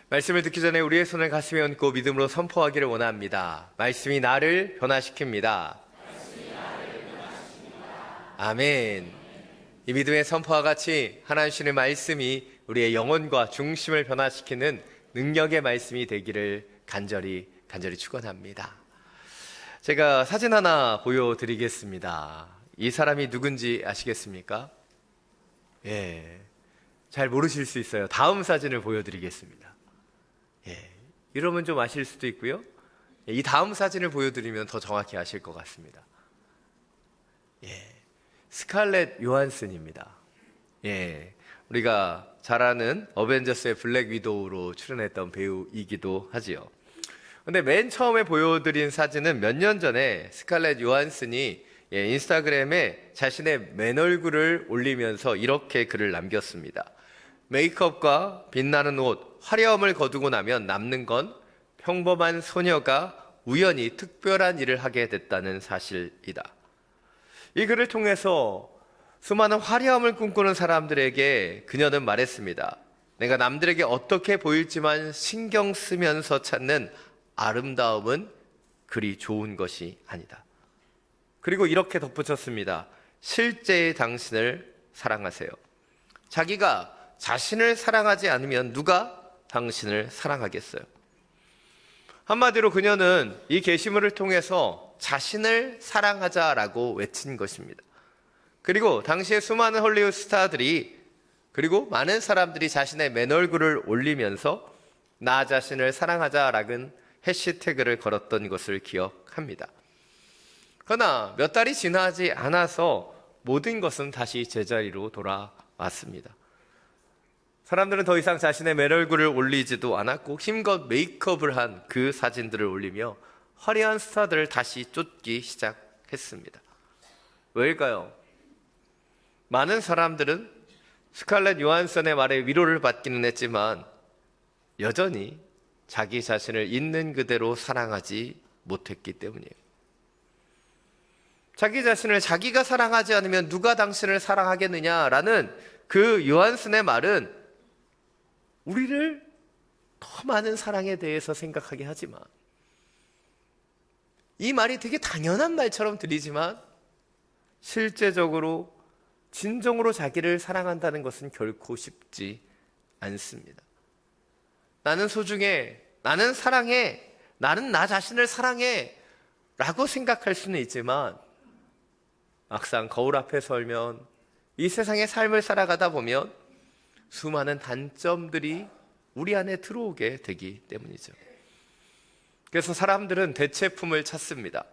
말씀을 듣기 전에 우리의 손을 가슴에 얹고 믿음으로 선포하기를 원합니다. 말씀이 나를 변화시킵니다. 아멘. 이 믿음의 선포와 같이 하나님 주시는 말씀이 우리의 영혼과 중심을 변화시키는 능력의 말씀이 되기를 간절히 축원합니다. 제가 사진 하나 보여드리겠습니다. 이 사람이 누군지 아시겠습니까? 잘 모르실 수 있어요. 다음 사진을 보여드리겠습니다. 이러면 좀 아실 수도 있고요. 이 다음 사진을 보여드리면 더 정확히 아실 것 같습니다. 스칼렛 요한슨입니다. 우리가 잘 아는 어벤져스의 블랙 위도우로 출연했던 배우이기도 하지요. 근데 맨 처음에 보여드린 사진은 몇 년 전에 스칼렛 요한슨이 인스타그램에 자신의 맨 얼굴을 올리면서 이렇게 글을 남겼습니다. 메이크업과 빛나는 옷, 화려함을 거두고 나면 남는 건 평범한 소녀가 우연히 특별한 일을 하게 됐다는 사실이다. 이 글을 통해서 수많은 화려함을 꿈꾸는 사람들에게 그녀는 말했습니다. 내가 남들에게 어떻게 보일지만 신경 쓰면서 찾는 아름다움은 그리 좋은 것이 아니다. 그리고 이렇게 덧붙였습니다. 실제의 당신을 사랑하세요. 자기가 자신을 사랑하지 않으면 누가 당신을 사랑하겠어요? 한마디로 그녀는 이 게시물을 통해서 자신을 사랑하자라고 외친 것입니다. 그리고 당시에 수많은 헐리우드 스타들이 그리고 많은 사람들이 자신의 맨 얼굴을 올리면서 나 자신을 사랑하자라는 해시태그를 걸었던 것을 기억합니다. 그러나 몇 달이 지나지 않아서 모든 것은 다시 제자리로 돌아왔습니다. 사람들은 더 이상 자신의 맨 얼굴을 올리지도 않았고 힘껏 메이크업을 한 그 사진들을 올리며 화려한 스타들을 다시 쫓기 시작했습니다. 왜일까요? 많은 사람들은 스칼렛 요한슨의 말에 위로를 받기는 했지만 여전히 자기 자신을 있는 그대로 사랑하지 못했기 때문이에요. 자기 자신을 자기가 사랑하지 않으면 누가 당신을 사랑하겠느냐라는 그 요한슨의 말은 우리를 더 많은 사랑에 대해서 생각하게 하지만 이 말이 되게 당연한 말처럼 들리지만 실제적으로 진정으로 자기를 사랑한다는 것은 결코 쉽지 않습니다. 나는 소중해, 나는 사랑해, 나는 나 자신을 사랑해 라고 생각할 수는 있지만 막상 거울 앞에 설면 이 세상의 삶을 살아가다 보면 수많은 단점들이 우리 안에 들어오게 되기 때문이죠. 그래서 사람들은 대체품을 찾습니다.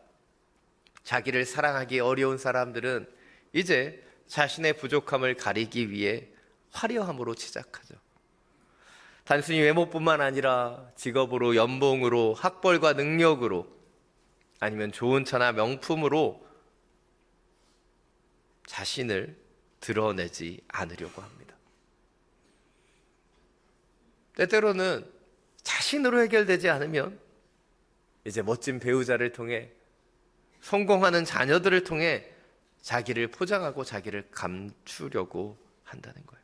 자기를 사랑하기 어려운 사람들은 이제 자신의 부족함을 가리기 위해 화려함으로 시작하죠. 단순히 외모뿐만 아니라 직업으로, 연봉으로, 학벌과 능력으로 아니면 좋은 차나 명품으로 자신을 드러내지 않으려고 합니다. 때때로는 자신으로 해결되지 않으면 이제 멋진 배우자를 통해 성공하는 자녀들을 통해 자기를 포장하고 자기를 감추려고 한다는 거예요.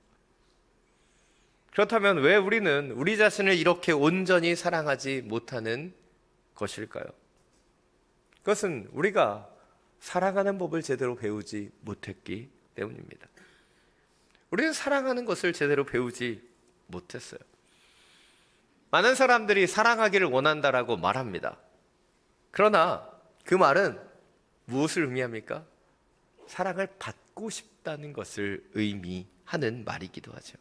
그렇다면 왜 우리는 우리 자신을 이렇게 온전히 사랑하지 못하는 것일까요? 그것은 우리가 사랑하는 법을 제대로 배우지 못했기 때문입니다. 우리는 사랑하는 것을 제대로 배우지 못했어요. 많은 사람들이 사랑하기를 원한다라고 말합니다. 그러나 그 말은 무엇을 의미합니까? 사랑을 받고 싶다는 것을 의미하는 말이기도 하죠.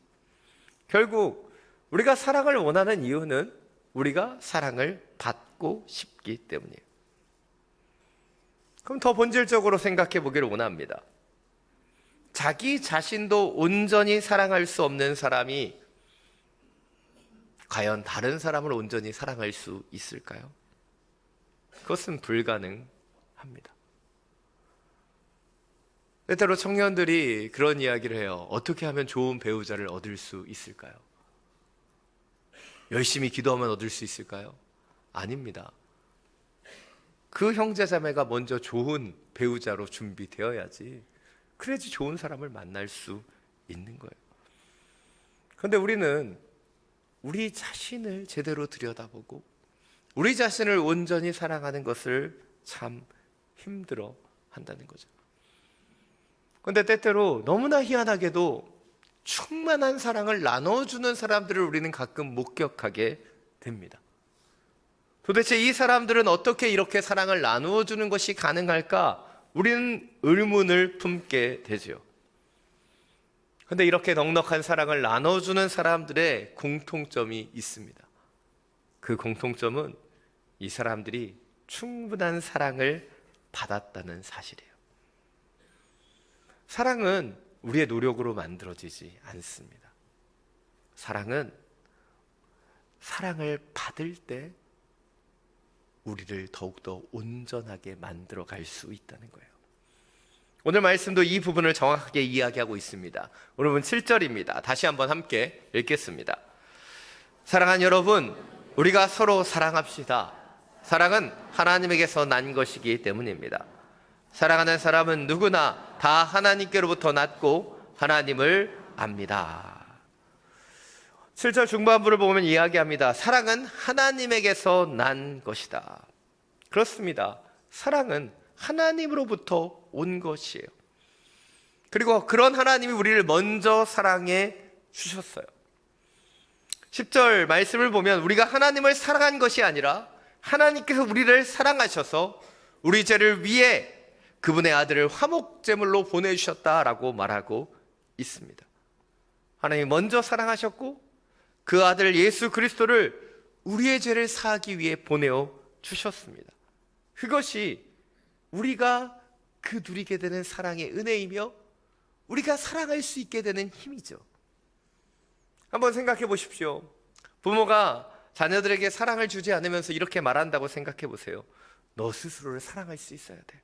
결국 우리가 사랑을 원하는 이유는 우리가 사랑을 받고 싶기 때문이에요. 그럼 더 본질적으로 생각해 보기를 원합니다. 자기 자신도 온전히 사랑할 수 없는 사람이 과연 다른 사람을 온전히 사랑할 수 있을까요? 그것은 불가능합니다. 때때로 청년들이 그런 이야기를 해요. 어떻게 하면 좋은 배우자를 얻을 수 있을까요? 열심히 기도하면 얻을 수 있을까요? 아닙니다. 그 형제자매가 먼저 좋은 배우자로 준비되어야지 그래야지 좋은 사람을 만날 수 있는 거예요. 그런데 우리는 우리 자신을 제대로 들여다보고 우리 자신을 온전히 사랑하는 것을 참 힘들어 한다는 거죠. 그런데 때때로 너무나 희한하게도 충만한 사랑을 나눠주는 사람들을 우리는 가끔 목격하게 됩니다. 도대체 이 사람들은 어떻게 이렇게 사랑을 나누어주는 것이 가능할까? 우리는 의문을 품게 되죠. 그런데 이렇게 넉넉한 사랑을 나눠주는 사람들의 공통점이 있습니다. 그 공통점은 이 사람들이 충분한 사랑을 받았다는 사실이에요. 사랑은 우리의 노력으로 만들어지지 않습니다. 사랑은 사랑을 받을 때 우리를 더욱더 온전하게 만들어 갈 수 있다는 거예요. 오늘 말씀도 이 부분을 정확하게 이야기하고 있습니다. 오늘 본 7절입니다. 다시 한번 함께 읽겠습니다. 사랑하는 여러분, 우리가 서로 사랑합시다. 사랑은 하나님에게서 난 것이기 때문입니다. 사랑하는 사람은 누구나 다 하나님께로부터 났고 하나님을 압니다. 7절 중반부를 보면 이야기합니다. 사랑은 하나님에게서 난 것이다. 그렇습니다. 사랑은 하나님으로부터 온 것이에요. 그리고 그런 하나님이 우리를 먼저 사랑해 주셨어요. 10절 말씀을 보면 우리가 하나님을 사랑한 것이 아니라 하나님께서 우리를 사랑하셔서 우리 죄를 위해 그분의 아들을 화목제물로 보내주셨다라고 말하고 있습니다. 하나님이 먼저 사랑하셨고 그 아들 예수 그리스도를 우리의 죄를 사하기 위해 보내어 주셨습니다. 그것이 우리가 그 누리게 되는 사랑의 은혜이며 우리가 사랑할 수 있게 되는 힘이죠. 한번 생각해 보십시오. 부모가 자녀들에게 사랑을 주지 않으면서 이렇게 말한다고 생각해 보세요. 너 스스로를 사랑할 수 있어야 돼.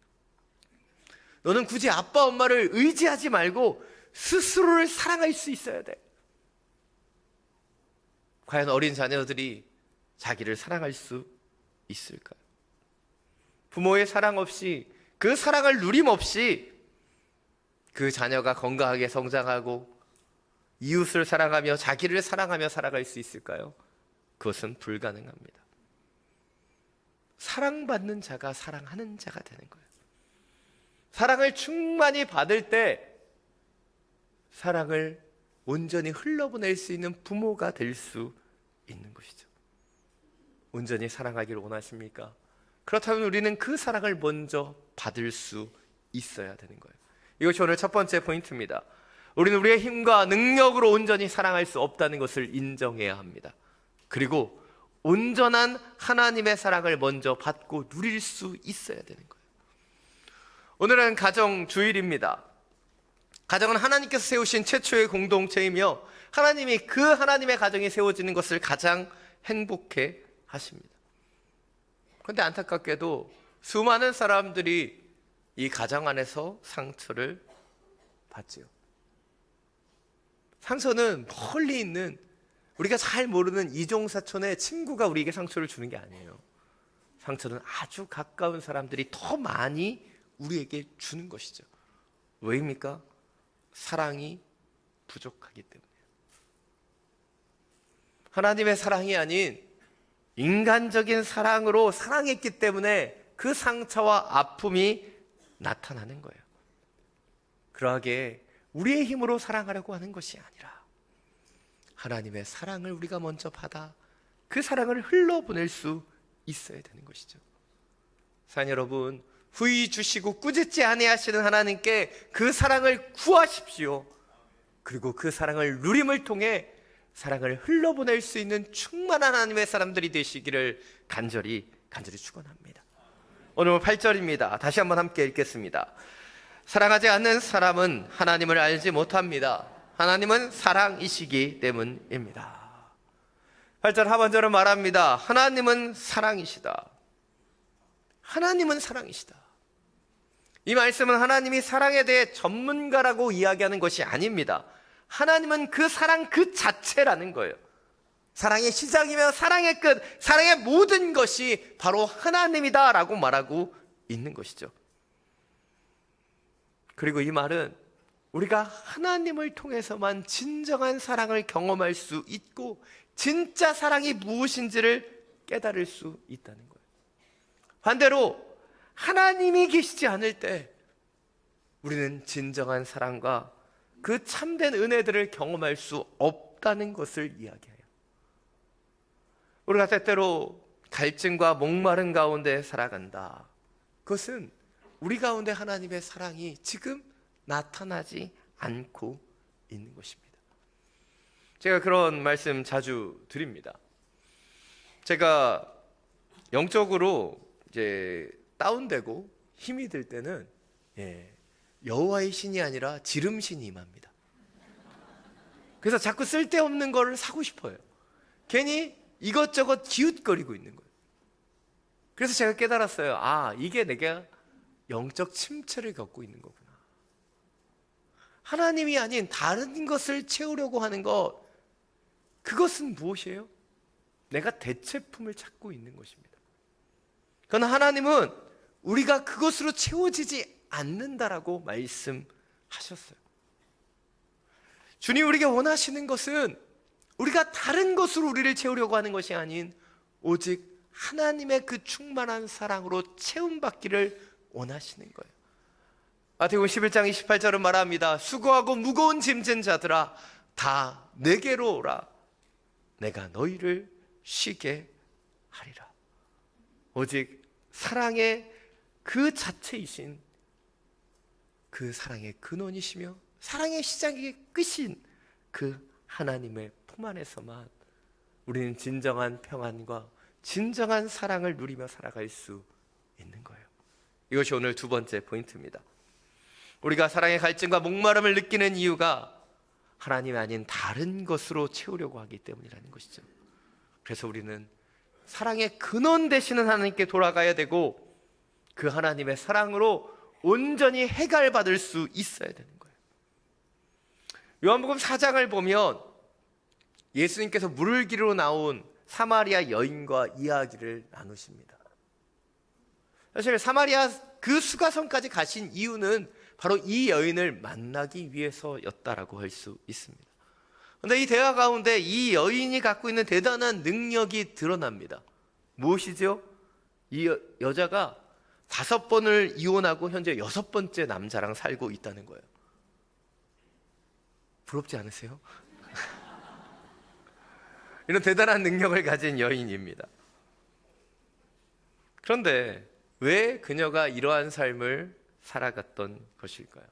너는 굳이 아빠 엄마를 의지하지 말고 스스로를 사랑할 수 있어야 돼. 과연 어린 자녀들이 자기를 사랑할 수 있을까요? 부모의 사랑 없이, 그 사랑을 누림 없이 그 자녀가 건강하게 성장하고 이웃을 사랑하며 자기를 사랑하며 살아갈 수 있을까요? 그것은 불가능합니다. 사랑받는 자가 사랑하는 자가 되는 거예요. 사랑을 충만히 받을 때 사랑을 온전히 흘러보낼 수 있는 부모가 될 수 있는 것이죠. 온전히 사랑하기를 원하십니까? 그렇다면 우리는 그 사랑을 먼저 받을 수 있어야 되는 거예요. 이것이 오늘 첫 번째 포인트입니다. 우리는 우리의 힘과 능력으로 온전히 사랑할 수 없다는 것을 인정해야 합니다. 그리고 온전한 하나님의 사랑을 먼저 받고 누릴 수 있어야 되는 거예요. 오늘은 가정주일입니다. 가정은 하나님께서 세우신 최초의 공동체이며 하나님이 그 하나님의 가정이 세워지는 것을 가장 행복해 하십니다. 그런데 안타깝게도 수많은 사람들이 이 가정 안에서 상처를 받지요. 상처는 멀리 있는 우리가 잘 모르는 이종사촌의 친구가 우리에게 상처를 주는 게 아니에요. 상처는 아주 가까운 사람들이 더 많이 우리에게 주는 것이죠. 왜입니까? 사랑이 부족하기 때문이에요. 하나님의 사랑이 아닌 인간적인 사랑으로 사랑했기 때문에 그 상처와 아픔이 나타나는 거예요. 그러하게 우리의 힘으로 사랑하려고 하는 것이 아니라 하나님의 사랑을 우리가 먼저 받아 그 사랑을 흘러보낼 수 있어야 되는 것이죠. 사랑 여러분, 후히 주시고 꾸짖지 아니하시는 하나님께 그 사랑을 구하십시오. 그리고 그 사랑을 누림을 통해 사랑을 흘러보낼 수 있는 충만한 하나님의 사람들이 되시기를 간절히 축원합니다. 오늘 8절입니다. 다시 한번 함께 읽겠습니다. 사랑하지 않는 사람은 하나님을 알지 못합니다. 하나님은 사랑이시기 때문입니다. 8절 하반절은 말합니다. 하나님은 사랑이시다. 하나님은 사랑이시다. 이 말씀은 하나님이 사랑에 대해 전문가라고 이야기하는 것이 아닙니다. 하나님은 그 사랑 그 자체라는 거예요. 사랑의 시작이며 사랑의 끝, 사랑의 모든 것이 바로 하나님이다라고 말하고 있는 것이죠. 그리고 이 말은 우리가 하나님을 통해서만 진정한 사랑을 경험할 수 있고 진짜 사랑이 무엇인지를 깨달을 수 있다는 거예요. 반대로 하나님이 계시지 않을 때 우리는 진정한 사랑과 그 참된 은혜들을 경험할 수 없다는 것을 이야기해요. 우리가 때때로 갈증과 목마름 가운데 살아간다. 그것은 우리 가운데 하나님의 사랑이 지금 나타나지 않고 있는 것입니다. 제가 그런 말씀 자주 드립니다. 제가 영적으로 이제 다운되고 힘이 들 때는 여호와의 신이 아니라 지름신이 임합니다. 그래서 자꾸 쓸데없는 거를 사고 싶어요. 괜히 이것저것 기웃거리고 있는 거예요. 그래서 제가 깨달았어요. 아, 이게 내가 영적 침체를 겪고 있는 거구나. 하나님이 아닌 다른 것을 채우려고 하는 것, 그것은 무엇이에요? 내가 대체품을 찾고 있는 것입니다. 그러나 하나님은 우리가 그것으로 채워지지 않는다라고 말씀하셨어요. 주님 우리가 원하시는 것은 우리가 다른 것으로 우리를 채우려고 하는 것이 아닌 오직 하나님의 그 충만한 사랑으로 채움받기를 원하시는 거예요. 마태복음 11장 28절은 말합니다. 수고하고 무거운 짐진 자들아 다 내게로 오라. 내가 너희를 쉬게 하리라. 오직 사랑의 그 자체이신 그 사랑의 근원이시며 사랑의 시작이 끝인 그 하나님의 품 안에서만 우리는 진정한 평안과 진정한 사랑을 누리며 살아갈 수 있는 거예요. 이것이 오늘 두 번째 포인트입니다. 우리가 사랑의 갈증과 목마름을 느끼는 이유가 하나님이 아닌 다른 것으로 채우려고 하기 때문이라는 것이죠. 그래서 우리는 사랑의 근원 되시는 하나님께 돌아가야 되고 그 하나님의 사랑으로 온전히 해갈받을 수 있어야 되는 거예요. 요한복음 4장을 보면 예수님께서 물을 기르러 나온 사마리아 여인과 이야기를 나누십니다. 사실 사마리아 그 수가성까지 가신 이유는 바로 이 여인을 만나기 위해서였다라고 할 수 있습니다. 그런데 이 대화 가운데 이 여인이 갖고 있는 대단한 능력이 드러납니다. 무엇이죠? 이 여자가 5번을 이혼하고 현재 6번째 남자랑 살고 있다는 거예요. 부럽지 않으세요? 이런 대단한 능력을 가진 여인입니다. 그런데 왜 그녀가 이러한 삶을 살아갔던 것일까요?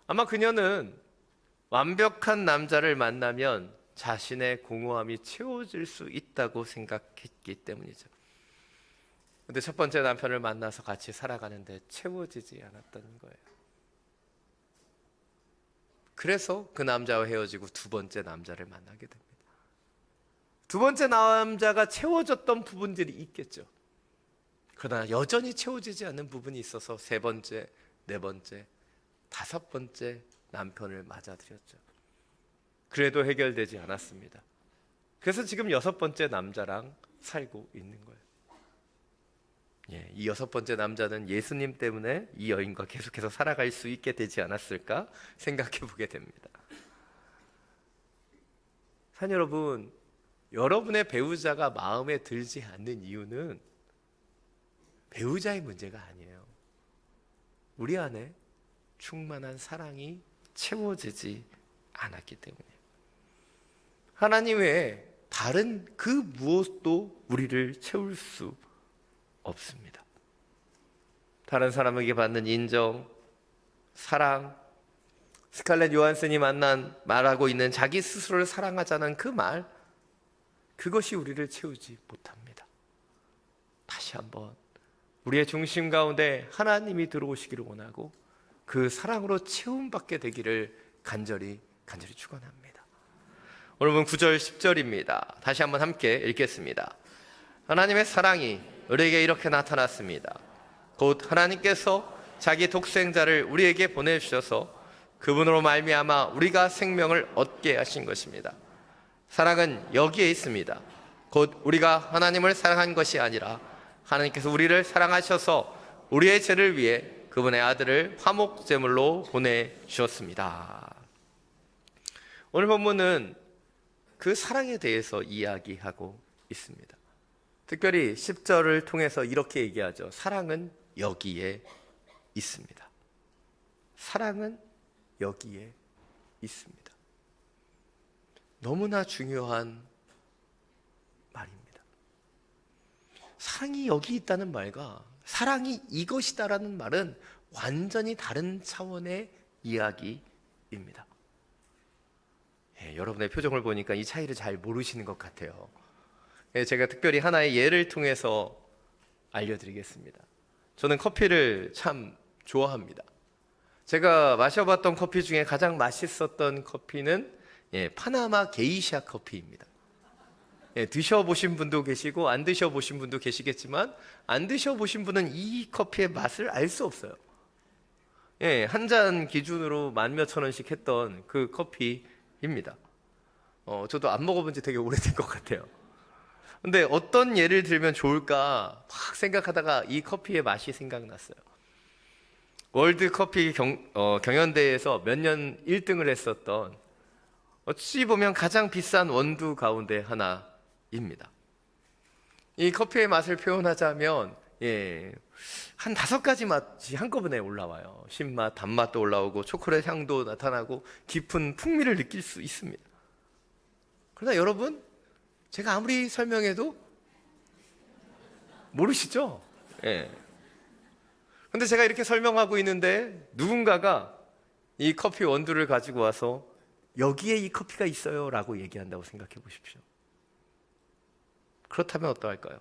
아마 그녀는 완벽한 남자를 만나면 자신의 공허함이 채워질 수 있다고 생각했기 때문이죠. 근데 첫 번째 남편을 만나서 같이 살아가는데 채워지지 않았다는 거예요. 그래서 그 남자와 헤어지고 두 번째 남자를 만나게 됩니다. 두 번째 남자가 채워졌던 부분들이 있겠죠. 그러나 여전히 채워지지 않는 부분이 있어서 세 번째, 네 번째, 5번째 남편을 맞아들였죠. 그래도 해결되지 않았습니다. 그래서 지금 6번째 남자랑 살고 있는 거예요. 이 6번째 남자는 예수님 때문에 이 여인과 계속해서 살아갈 수 있게 되지 않았을까 생각해 보게 됩니다. 사랑 여러분, 여러분의 배우자가 마음에 들지 않는 이유는 배우자의 문제가 아니에요. 우리 안에 충만한 사랑이 채워지지 않았기 때문이에요. 하나님 외에 다른 그 무엇도 우리를 채울 수 없습니다. 다른 사람에게 받는 인정, 사랑, 스칼렛 요한슨이 말하고 있는 자기 스스로를 사랑하자는 그 말, 그것이 우리를 채우지 못합니다. 다시 한번 우리의 중심 가운데 하나님이 들어오시기를 원하고 그 사랑으로 채움받게 되기를 간절히 축원합니다. 오늘 본 9절 10절입니다. 다시 한번 함께 읽겠습니다. 하나님의 사랑이 우리에게 이렇게 나타났습니다. 곧 하나님께서 자기 독생자를 우리에게 보내주셔서 그분으로 말미암아 우리가 생명을 얻게 하신 것입니다. 사랑은 여기에 있습니다. 곧 우리가 하나님을 사랑한 것이 아니라 하나님께서 우리를 사랑하셔서 우리의 죄를 위해 그분의 아들을 화목제물로 보내주셨습니다. 오늘 본문은 그 사랑에 대해서 이야기하고 있습니다. 특별히 10절을 통해서 이렇게 얘기하죠. 사랑은 여기에 있습니다. 사랑은 여기에 있습니다. 너무나 중요한 말입니다. 사랑이 여기 있다는 말과 사랑이 이것이다라는 말은 완전히 다른 차원의 이야기입니다. 여러분의 표정을 보니까 이 차이를 잘 모르시는 것 같아요. 제가 특별히 하나의 예를 통해서 알려드리겠습니다. 저는 커피를 참 좋아합니다. 제가 마셔봤던 커피 중에 가장 맛있었던 커피는 파나마 게이샤 커피입니다. 드셔보신 분도 계시고 안 드셔보신 분도 계시겠지만 안 드셔보신 분은 이 커피의 맛을 알 수 없어요. 한 잔 기준으로 10,000몇천 원씩 했던 그 커피입니다. 저도 안 먹어본 지 되게 오래된 것 같아요. 근데 어떤 예를 들면 좋을까 막 생각하다가 이 커피의 맛이 생각났어요. 월드 커피 경연대회에서 몇 년 1등을 했었던, 어찌 보면 가장 비싼 원두 가운데 하나입니다. 이 커피의 맛을 표현하자면 한 5가지 맛이 한꺼번에 올라와요. 신맛, 단맛도 올라오고 초콜릿 향도 나타나고 깊은 풍미를 느낄 수 있습니다. 그러나 여러분, 제가 아무리 설명해도 모르시죠? 근데 제가 이렇게 설명하고 있는데 누군가가 이 커피 원두를 가지고 와서 여기에 이 커피가 있어요 라고 얘기한다고 생각해 보십시오. 그렇다면 어떠할까요?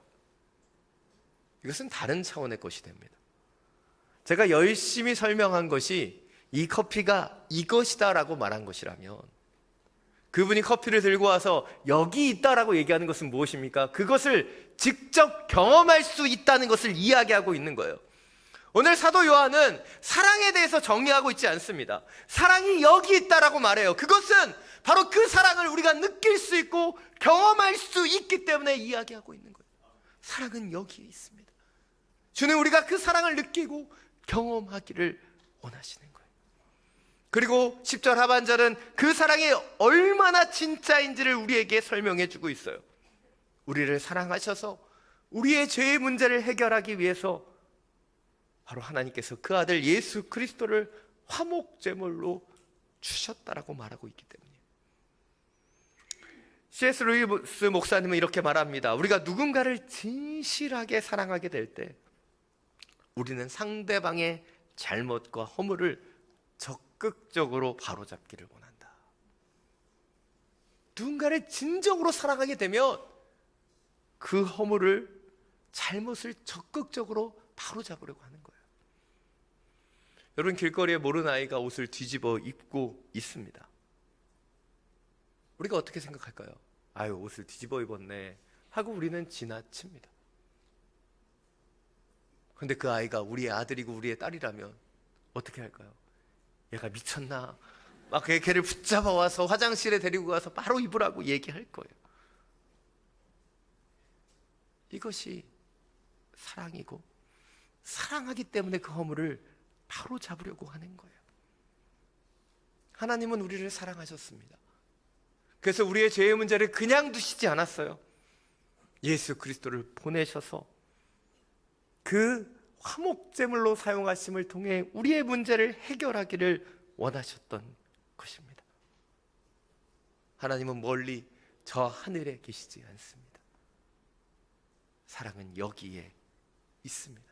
이것은 다른 차원의 것이 됩니다. 제가 열심히 설명한 것이 이 커피가 이것이다 라고 말한 것이라면, 그분이 커피를 들고 와서 여기 있다라고 얘기하는 것은 무엇입니까? 그것을 직접 경험할 수 있다는 것을 이야기하고 있는 거예요. 오늘 사도 요한은 사랑에 대해서 정의하고 있지 않습니다. 사랑이 여기 있다라고 말해요. 그것은 바로 그 사랑을 우리가 느낄 수 있고 경험할 수 있기 때문에 이야기하고 있는 거예요. 사랑은 여기에 있습니다. 주는 우리가 그 사랑을 느끼고 경험하기를 원하시는 거예요. 그리고 10절 하반절은 그 사랑이 얼마나 진짜인지를 우리에게 설명해 주고 있어요. 우리를 사랑하셔서 우리의 죄의 문제를 해결하기 위해서 바로 하나님께서 그 아들 예수 그리스도를 화목제물로 주셨다라고 말하고 있기 때문이에요. C.S. 루이스 목사님은 이렇게 말합니다. 우리가 누군가를 진실하게 사랑하게 될 때 우리는 상대방의 잘못과 허물을 적극적으로 바로잡기를 원한다. 누군가를 진정으로 사랑하게 되면 그 허물을, 잘못을 적극적으로 바로잡으려고 하는 거예요. 여러분, 길거리에 모르는 아이가 옷을 뒤집어 입고 있습니다. 우리가 어떻게 생각할까요? 아유, 옷을 뒤집어 입었네 하고 우리는 지나칩니다. 그런데 그 아이가 우리의 아들이고 우리의 딸이라면 어떻게 할까요? 얘가 미쳤나? 막 걔를 붙잡아 와서 화장실에 데리고 가서 바로 입으라고 얘기할 거예요. 이것이 사랑이고, 사랑하기 때문에 그 허물을 바로 잡으려고 하는 거예요. 하나님은 우리를 사랑하셨습니다. 그래서 우리의 죄의 문제를 그냥 두시지 않았어요. 예수 그리스도를 보내셔서 그 화목제물로 사용하심을 통해 우리의 문제를 해결하기를 원하셨던 것입니다. 하나님은 멀리 저 하늘에 계시지 않습니다. 사랑은 여기에 있습니다.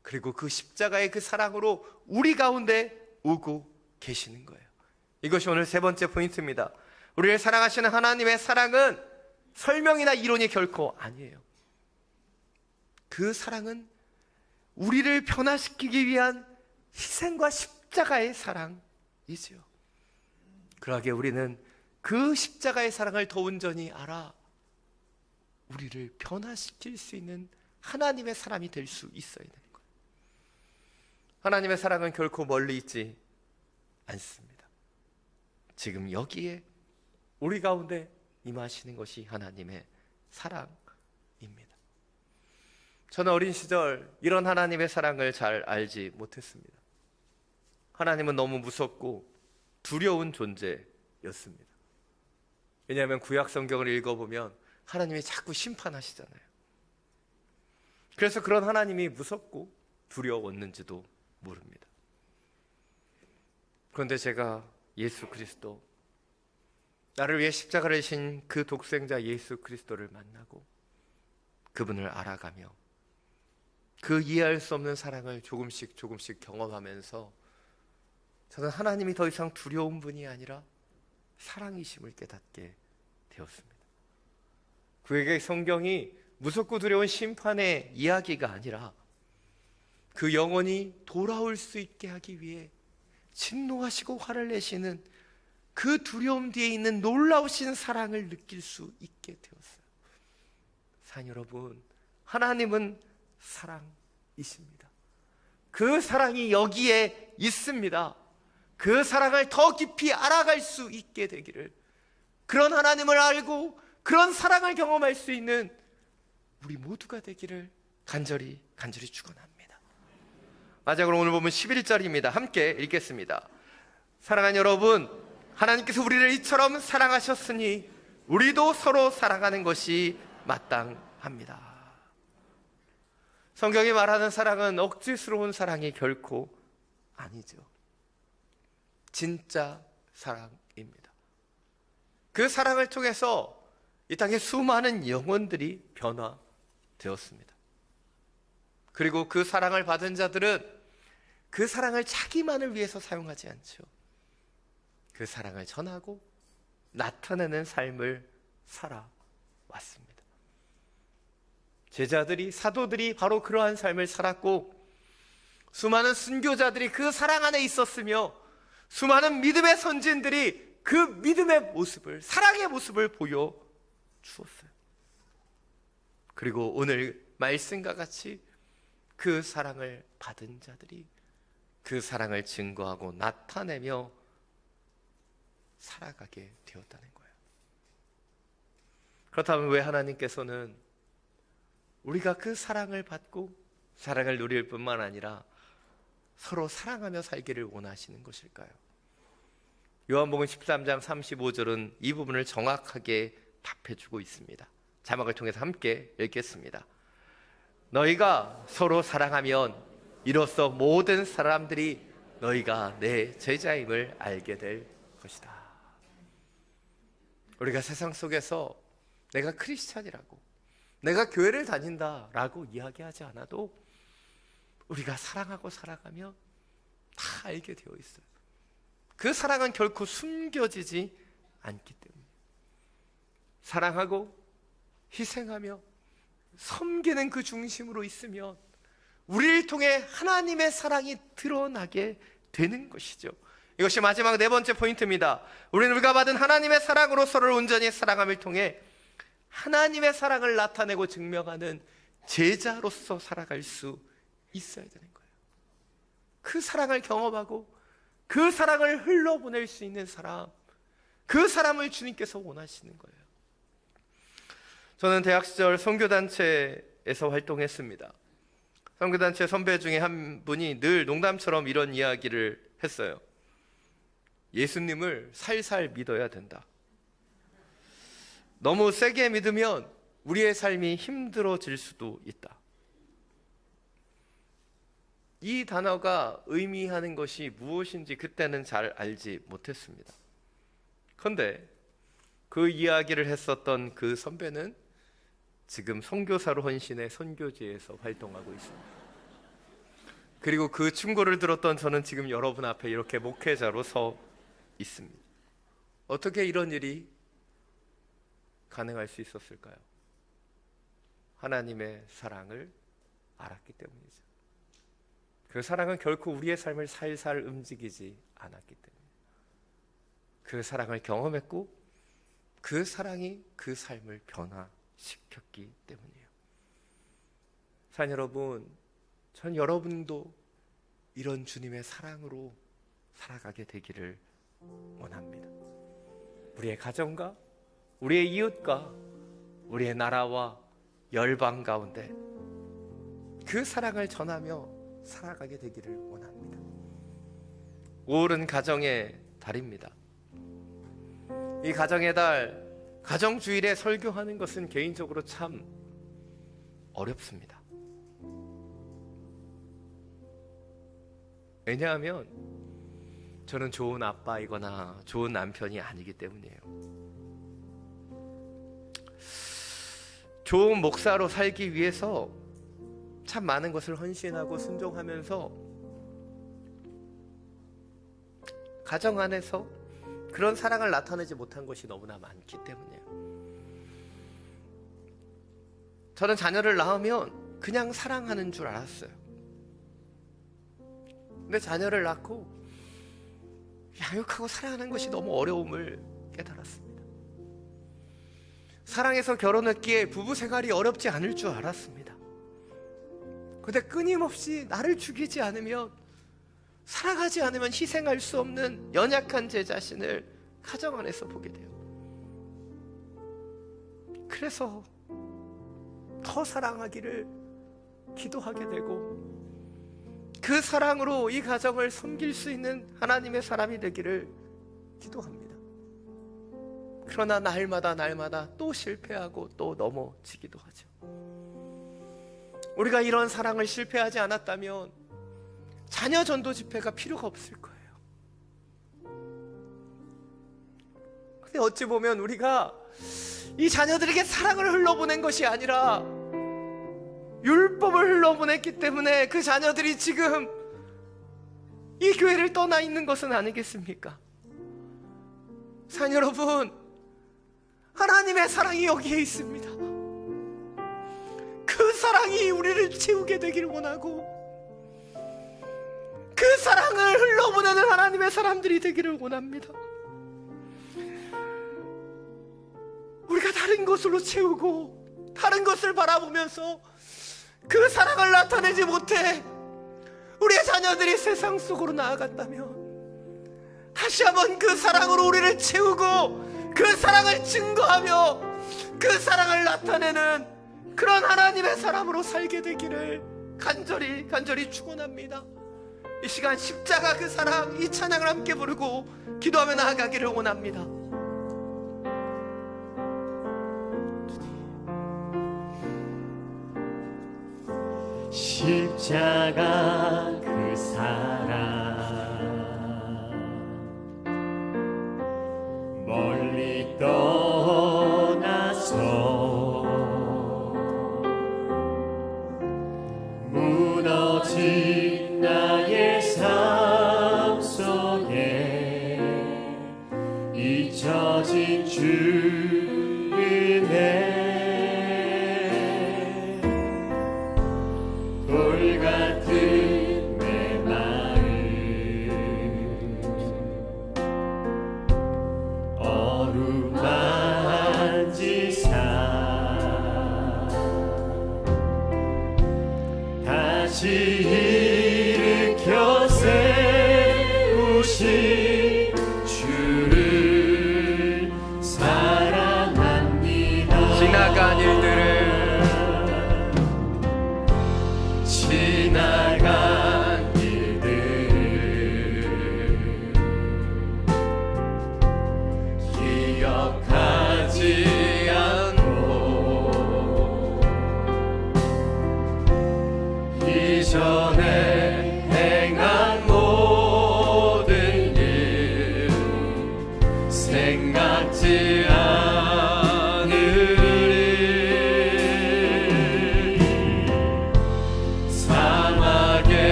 그리고 그 십자가의 그 사랑으로 우리 가운데 오고 계시는 거예요. 이것이 오늘 세 번째 포인트입니다. 우리를 사랑하시는 하나님의 사랑은 설명이나 이론이 결코 아니에요. 그 사랑은 우리를 변화시키기 위한 희생과 십자가의 사랑이지요. 그러기에 우리는 그 십자가의 사랑을 더 온전히 알아 우리를 변화시킬 수 있는 하나님의 사람이 될 수 있어야 되는 거예요. 하나님의 사랑은 결코 멀리 있지 않습니다. 지금 여기에 우리 가운데 임하시는 것이 하나님의 사랑입니다. 저는 어린 시절 이런 하나님의 사랑을 잘 알지 못했습니다. 하나님은 너무 무섭고 두려운 존재였습니다. 왜냐하면 구약 성경을 읽어보면 하나님이 자꾸 심판하시잖아요. 그래서 그런 하나님이 무섭고 두려웠는지도 모릅니다. 그런데 제가 예수 그리스도, 나를 위해 십자가를 진 그 독생자 예수 그리스도를 만나고 그분을 알아가며 그 이해할 수 없는 사랑을 조금씩 경험하면서 저는 하나님이 더 이상 두려운 분이 아니라 사랑이심을 깨닫게 되었습니다. 그에게 성경이 무섭고 두려운 심판의 이야기가 아니라 그 영혼이 돌아올 수 있게 하기 위해 진노하시고 화를 내시는 그 두려움 뒤에 있는 놀라우신 사랑을 느낄 수 있게 되었어요. 사랑 여러분, 하나님은 사랑이십니다. 그 사랑이 여기에 있습니다. 그 사랑을 더 깊이 알아갈 수 있게 되기를, 그런 하나님을 알고 그런 사랑을 경험할 수 있는 우리 모두가 되기를 간절히 축원합니다. 마지막으로 오늘 보면 11절입니다. 함께 읽겠습니다. 사랑하는 여러분, 하나님께서 우리를 이처럼 사랑하셨으니 우리도 서로 사랑하는 것이 마땅합니다. 성경이 말하는 사랑은 억지스러운 사랑이 결코 아니죠. 진짜 사랑입니다. 그 사랑을 통해서 이 땅에 수많은 영혼들이 변화되었습니다. 그리고 그 사랑을 받은 자들은 그 사랑을 자기만을 위해서 사용하지 않죠. 그 사랑을 전하고 나타내는 삶을 살아왔습니다. 제자들이, 사도들이 바로 그러한 삶을 살았고, 수많은 순교자들이 그 사랑 안에 있었으며, 수많은 믿음의 선진들이 그 믿음의 모습을, 사랑의 모습을 보여주었어요. 그리고 오늘 말씀과 같이 그 사랑을 받은 자들이 그 사랑을 증거하고 나타내며 살아가게 되었다는 거예요. 그렇다면 왜 하나님께서는 우리가 그 사랑을 받고 사랑을 누릴 뿐만 아니라 서로 사랑하며 살기를 원하시는 것일까요? 요한복음 13장 35절은 이 부분을 정확하게 답해주고 있습니다. 자막을 통해서 함께 읽겠습니다. 너희가 서로 사랑하면 이로써 모든 사람들이 너희가 내 제자임을 알게 될 것이다. 우리가 세상 속에서 내가 크리스찬이라고, 내가 교회를 다닌다라고 이야기하지 않아도 우리가 사랑하고 살아가며 다 알게 되어 있어요. 그 사랑은 결코 숨겨지지 않기 때문에 사랑하고 희생하며 섬기는 그 중심으로 있으면 우리를 통해 하나님의 사랑이 드러나게 되는 것이죠. 이것이 마지막 네 번째 포인트입니다. 우리는 우리가 받은 하나님의 사랑으로 서로를 온전히 사랑함을 통해 하나님의 사랑을 나타내고 증명하는 제자로서 살아갈 수 있어야 되는 거예요. 그 사랑을 경험하고 그 사랑을 흘러보낼 수 있는 사람, 그 사람을 주님께서 원하시는 거예요. 저는 대학 시절 선교단체에서 활동했습니다. 선교단체 선배 중에 한 분이 늘 농담처럼 이런 이야기를 했어요. 예수님을 살살 믿어야 된다. 너무 세게 믿으면 우리의 삶이 힘들어질 수도 있다. 이 단어가 의미하는 것이 무엇인지 그때는 잘 알지 못했습니다. 그런데 그 이야기를 했었던 그 선배는 지금 선교사로 헌신해 선교지에서 활동하고 있습니다. 그리고 그 충고를 들었던 저는 지금 여러분 앞에 이렇게 목회자로 서 있습니다. 어떻게 이런 일이 가능할 수 있었을까요? 하나님의 사랑을 알았기 때문이죠. 그 사랑은 결코 우리의 삶을 살살 움직이지 않았기 때문에, 그 사랑을 경험했고 그 사랑이 그 삶을 변화시켰기 때문이에요. 사랑 여러분, 전 여러분도 이런 주님의 사랑으로 살아가게 되기를 원합니다. 우리의 가정과 우리의 이웃과 우리의 나라와 열방 가운데 그 사랑을 전하며 살아가게 되기를 원합니다. 5월은 가정의 달입니다. 이 가정의 달, 가정주일에 설교하는 것은 개인적으로 참 어렵습니다. 왜냐하면 저는 좋은 아빠이거나 좋은 남편이 아니기 때문이에요. 좋은 목사로 살기 위해서 참 많은 것을 헌신하고 순종하면서 가정 안에서 그런 사랑을 나타내지 못한 것이 너무나 많기 때문이에요. 저는 자녀를 낳으면 그냥 사랑하는 줄 알았어요. 근데 자녀를 낳고 양육하고 사랑하는 것이 너무 어려움을 깨달았습니다. 사랑해서 결혼했기에 부부 생활이 어렵지 않을 줄 알았습니다. 근데 끊임없이 나를 죽이지 않으면, 사랑하지 않으면 희생할 수 없는 연약한 제 자신을 가정 안에서 보게 돼요. 그래서 더 사랑하기를 기도하게 되고, 그 사랑으로 이 가정을 섬길 수 있는 하나님의 사람이 되기를 기도합니다. 그러나 날마다 또 실패하고 또 넘어지기도 하죠. 우리가 이런 사랑을 실패하지 않았다면 자녀 전도 집회가 필요가 없을 거예요. 근데 어찌 보면 우리가 이 자녀들에게 사랑을 흘러보낸 것이 아니라 율법을 흘러보냈기 때문에 그 자녀들이 지금 이 교회를 떠나 있는 것은 아니겠습니까? 사랑 여러분, 하나님의 사랑이 여기에 있습니다. 그 사랑이 우리를 채우게 되기를 원하고, 그 사랑을 흘러보내는 하나님의 사람들이 되기를 원합니다. 우리가 다른 것으로 채우고 다른 것을 바라보면서 그 사랑을 나타내지 못해 우리의 자녀들이 세상 속으로 나아갔다면, 다시 한번 그 사랑으로 우리를 채우고 그 사랑을 증거하며 그 사랑을 나타내는 그런 하나님의 사람으로 살게 되기를 간절히 축원합니다. 이 시간 십자가 그 사랑, 이 찬양을 함께 부르고 기도하며 나아가기를 원합니다. 십자가 그 사랑 멀리 떠나서 무너진 나의 삶 속에 잊혀진 주의 은혜, 돌같은 내 마음 어루만지사 다시 일으켜 세우신 주를 사랑합니다. 지나간 일들을 기억하지 않고 잊어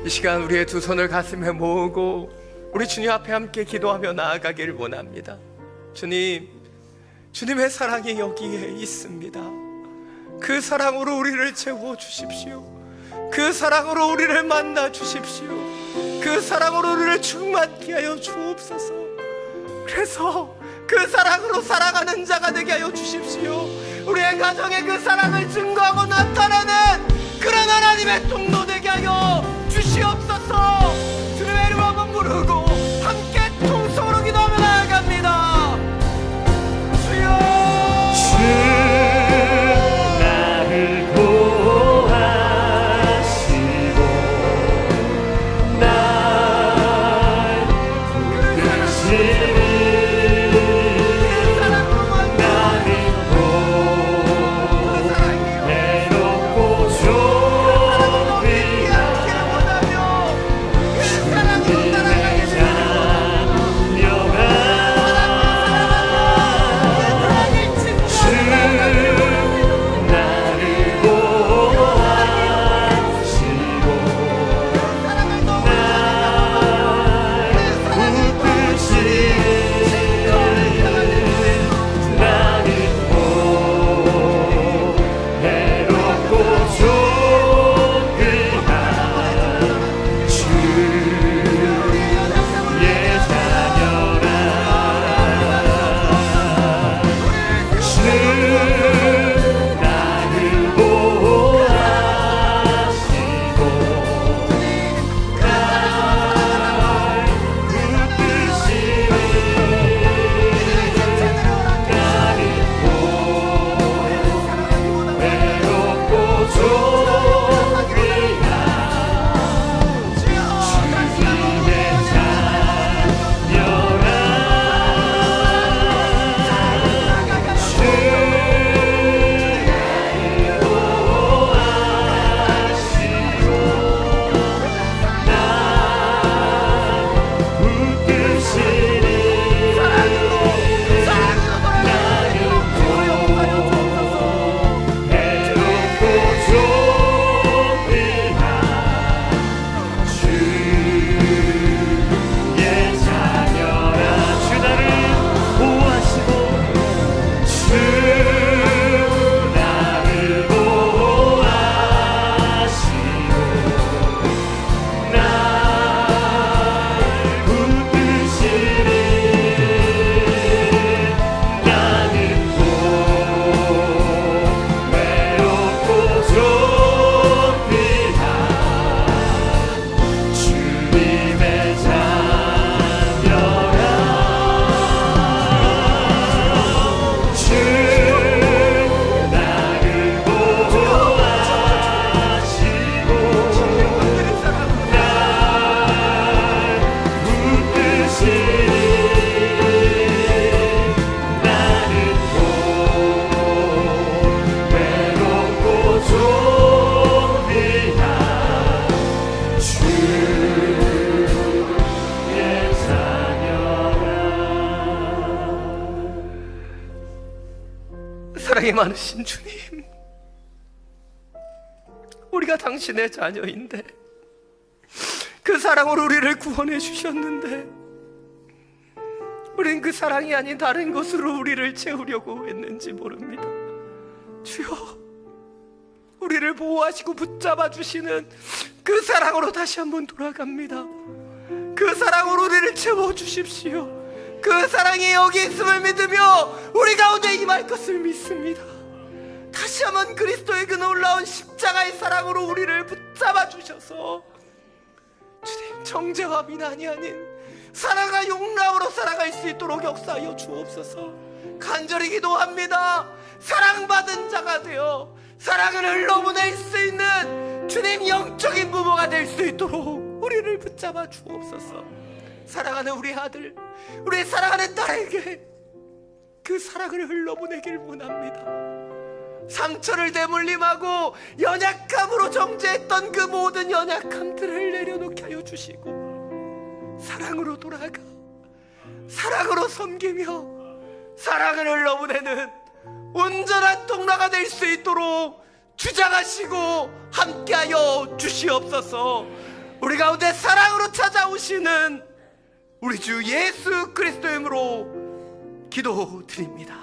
이 시간 우리의 두 손을 가슴에 모으고 우리 주님 앞에 함께 기도하며 나아가기를 원합니다. 주님, 주님의 사랑이 여기에 있습니다. 그 사랑으로 우리를 채워주십시오. 그 사랑으로 우리를 만나 주십시오. 그 사랑으로 우리를 충만케 하여 주옵소서. 그래서 그 사랑으로 살아가는 자가 되게 하여 주십시오. 우리의 가정에 그 사랑을 증거하고 나타내는 그런 하나님의 통로 되게 하여 주시옵소서. 주님의 이름을 한번 부르고 함께 통성으로 기도하며 나아갑니다. 주여, 주 나를 보호하시고 날 붙드시니 사랑이 많으신 주님, 우리가 당신의 자녀인데 그 사랑으로 우리를 구원해 주셨는데 우린 그 사랑이 아닌 다른 것으로 우리를 채우려고 했는지 모릅니다. 주여, 우리를 보호하시고 붙잡아 주시는 그 사랑으로 다시 한번 돌아갑니다. 그 사랑으로 우리를 채워 주십시오. 그 사랑이 여기 있음을 믿으며 우리 가운데 임할 것을 믿습니다. 다시 한번 그리스도의 그 놀라운 십자가의 사랑으로 우리를 붙잡아 주셔서 주님, 정죄와 비난이 아닌 사랑과 용납으로 살아갈 수 있도록 역사하여 주옵소서. 간절히 기도합니다. 사랑받은 자가 되어 사랑을 흘러보낼 수 있는 주님 영적인 부모가 될 수 있도록 우리를 붙잡아 주옵소서. 사랑하는 우리 아들, 우리 사랑하는 딸에게 그 사랑을 흘러보내길 원합니다. 상처를 대물림하고 연약함으로 정죄했던 그 모든 연약함들을 내려놓게 하여 주시고 사랑으로 돌아가 사랑으로 섬기며 사랑을 흘러보내는 온전한 통로가 될 수 있도록 주장하시고 함께하여 주시옵소서. 우리 가운데 사랑으로 찾아오시는 우리 주 예수 그리스도의 이름으로 기도드립니다.